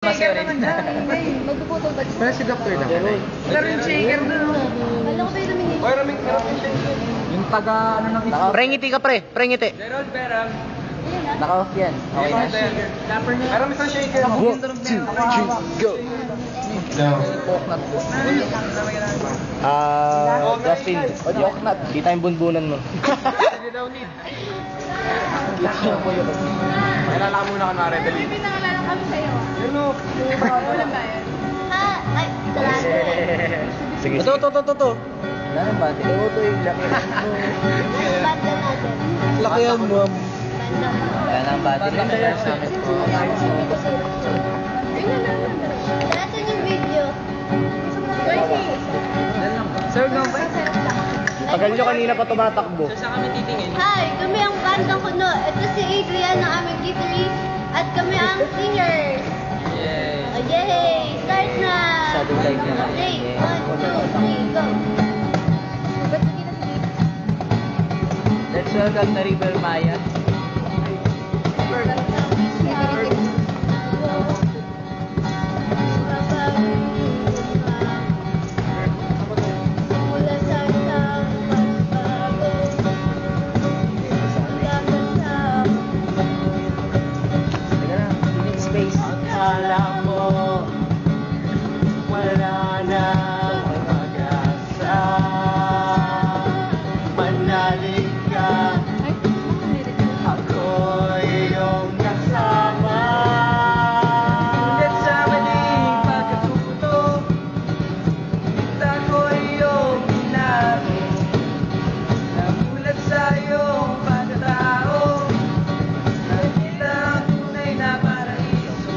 shaker naman dyan. Magpuputol ba? Pero si Dr. naman ay. Pero yung shaker doon. Alam ko tayo Dominic. Oy, raming shaker. Yung taga ano ng isip. Prengiti ka pre, prengiti. Gerald Berang. Naka-off yan. Okay na. Meron isang shaker. 1, 2, 3, go! Justin, Yoknat, kita yung bunbunan mo. Hindi daw need. Pakilala ka muna ka na Rebel. May pinangalala kami sa'yo. Yun o. Walang bayan. Ay, salamat. Sige, sige. Ito. Wala nang bati. Ito yung laki. Banda natin. Laki yan, ma'am. Banda. Wala nang bati. Summit ko. Nasaan yung video? Sir, lang ba? Tagal nyo kanina pa tumatakbo. Saan kami titingin? Hi, kami ang bandang kuno. Ito si Adrian ng aming guitarist at kami ang singers. Yay! Oh, yay! Start na! Shadow light na lang. Okay, 1, 2, 3, go! Let's welcome na River Maya. Mula sa isang pagbago, mula sa Teka na, unique space. Akala mo, wala na mag-asa. Manalig ka, ako'y iyong kasama. Ulit sa maling pagkatuto, ako'y iyong ginagawa. Namulat sa iyong pagkatao, nakita ang tunay na paraiso.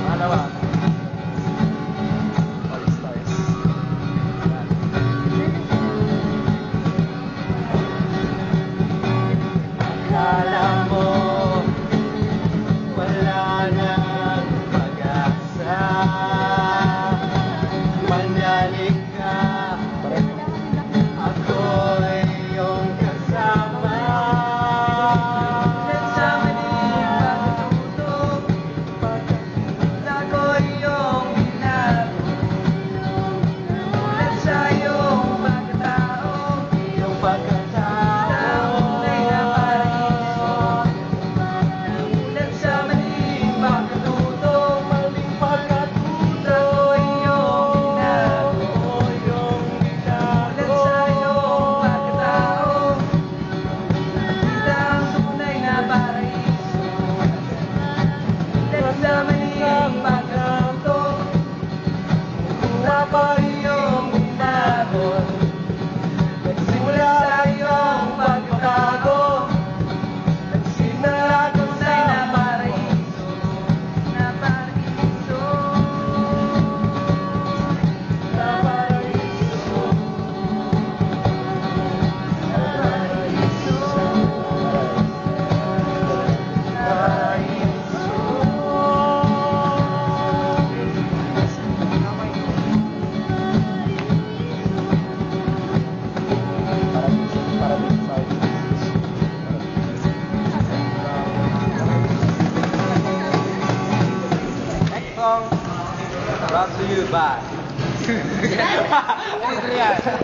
Pangalawa. All stars. Akala mo, wala nang pag-asa. Manalig ka, ako'y iyong kasama. Ulit sa maling pagkatuto, ako'y iyong ginagawa. Ulit sa iyong pagkatao, Iyong pagkatao. tunay na paraiso. Ulit sa maling pagkatuto, Maling pagkatuto. ako'y iyong ginagawa. Iyong Ulit sa iyong pagkatao, nakita ang tunay na paraiso. Ulit sa maling pagkatuto, ako'y iyong ginagawa. Nagsimula sa iyong pagbabago, nagsimula tunay na paraiso, na paraiso, na paraiso, na paraiso, Next song brought to you by Adrian.